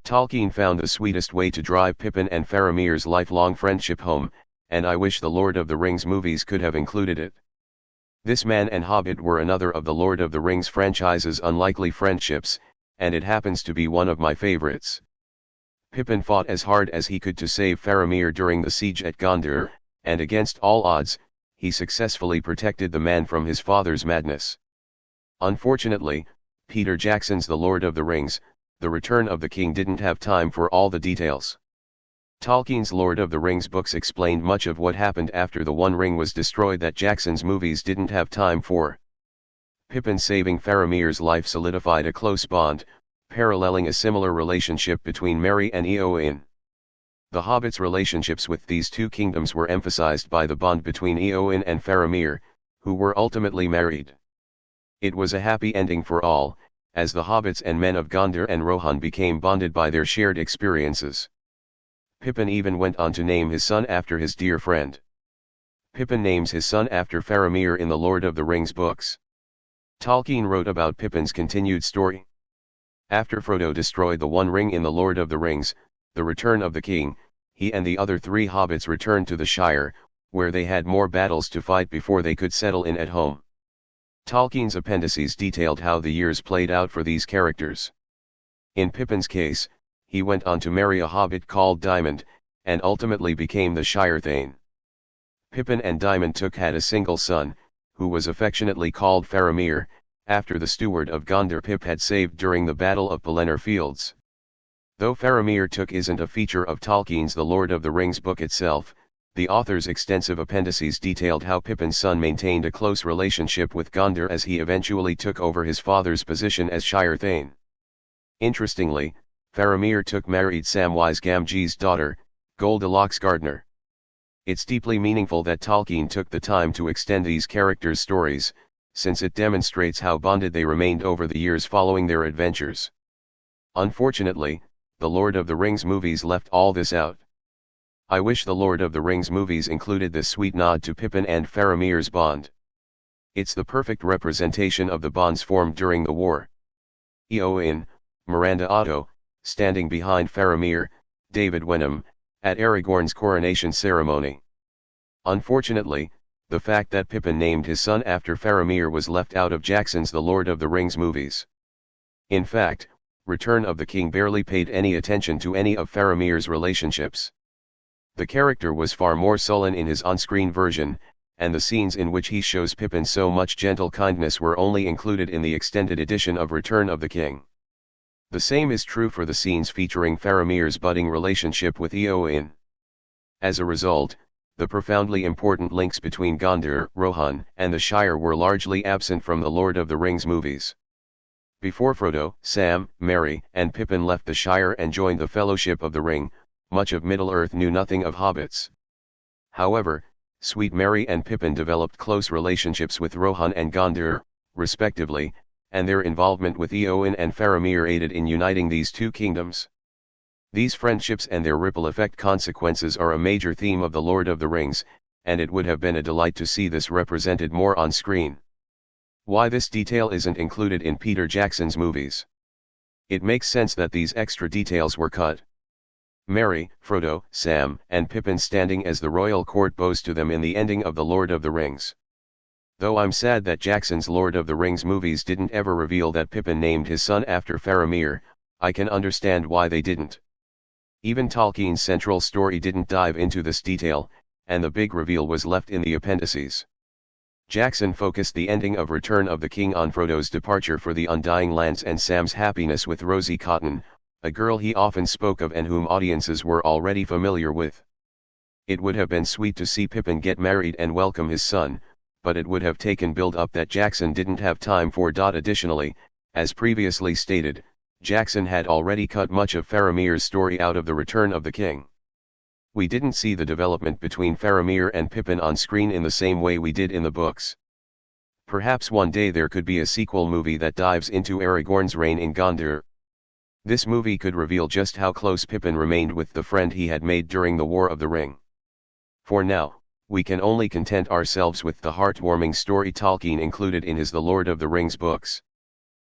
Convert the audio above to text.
Tolkien found the sweetest way to drive Pippin and Faramir's lifelong friendship home, and I wish the Lord of the Rings movies could have included it. This man and Hobbit were another of the Lord of the Rings franchise's unlikely friendships, and it happens to be one of my favorites. Pippin fought as hard as he could to save Faramir during the siege at Gondor, and against all odds, he successfully protected the man from his father's madness. Unfortunately, Peter Jackson's The Lord of the Rings, The Return of the King didn't have time for all the details. Tolkien's Lord of the Rings books explained much of what happened after the One Ring was destroyed that Jackson's movies didn't have time for. Pippin saving Faramir's life solidified a close bond, paralleling a similar relationship between Merry and Eowyn. The Hobbit's relationships with these two kingdoms were emphasized by the bond between Eowyn and Faramir, who were ultimately married. It was a happy ending for all, as the hobbits and men of Gondor and Rohan became bonded by their shared experiences. Pippin even went on to name his son after his dear friend. Pippin names his son after Faramir in the Lord of the Rings books. Tolkien wrote about Pippin's continued story. After Frodo destroyed the One Ring in the Lord of the Rings, The Return of the King, he and the other three hobbits returned to the Shire, where they had more battles to fight before they could settle in at home. Tolkien's appendices detailed how the years played out for these characters. In Pippin's case, he went on to marry a hobbit called Diamond, and ultimately became the Shire Thane. Pippin and Diamond had a single son, who was affectionately called Faramir, after the steward of Gondor Pip had saved during the Battle of Pelennor Fields. Though Faramir isn't a feature of Tolkien's The Lord of the Rings book itself, the author's extensive appendices detailed how Pippin's son maintained a close relationship with Gondor as he eventually took over his father's position as Shire Thane. Interestingly, Faramir married Samwise Gamgee's daughter, Goldilocks Gardner. It's deeply meaningful that Tolkien took the time to extend these characters' stories, since it demonstrates how bonded they remained over the years following their adventures. Unfortunately, the Lord of the Rings movies left all this out. I wish the Lord of the Rings movies included this sweet nod to Pippin and Faramir's bond. It's the perfect representation of the bonds formed during the war. Eowyn, Miranda Otto, standing behind Faramir, David Wenham, at Aragorn's coronation ceremony. Unfortunately, the fact that Pippin named his son after Faramir was left out of Jackson's The Lord of the Rings movies. In fact, Return of the King barely paid any attention to any of Faramir's relationships. The character was far more sullen in his on-screen version, and the scenes in which he shows Pippin so much gentle kindness were only included in the extended edition of Return of the King. The same is true for the scenes featuring Faramir's budding relationship with Eowyn. As a result, the profoundly important links between Gondor, Rohan, and the Shire were largely absent from the Lord of the Rings movies. Before Frodo, Sam, Merry, and Pippin left the Shire and joined the Fellowship of the Ring, much of Middle-earth knew nothing of hobbits. However, Sweet Merry and Pippin developed close relationships with Rohan and Gondor, respectively, and their involvement with Eowyn and Faramir aided in uniting these two kingdoms. These friendships and their ripple effect consequences are a major theme of The Lord of the Rings, and it would have been a delight to see this represented more on screen. Why this detail isn't included in Peter Jackson's movies? It makes sense that these extra details were cut. Merry, Frodo, Sam, and Pippin standing as the royal court bows to them in the ending of The Lord of the Rings. Though I'm sad that Jackson's Lord of the Rings movies didn't ever reveal that Pippin named his son after Faramir, I can understand why they didn't. Even Tolkien's central story didn't dive into this detail, and the big reveal was left in the appendices. Jackson focused the ending of Return of the King on Frodo's departure for the Undying Lands and Sam's happiness with Rosie Cotton, a girl he often spoke of and whom audiences were already familiar with. It would have been sweet to see Pippin get married and welcome his son, but it would have taken build-up that Jackson didn't have time for. Additionally, as previously stated, Jackson had already cut much of Faramir's story out of The Return of the King. We didn't see the development between Faramir and Pippin on screen in the same way we did in the books. Perhaps one day there could be a sequel movie that dives into Aragorn's reign in Gondor. This movie could reveal just how close Pippin remained with the friend he had made during the War of the Ring. For now, we can only content ourselves with the heartwarming story Tolkien included in his The Lord of the Rings books.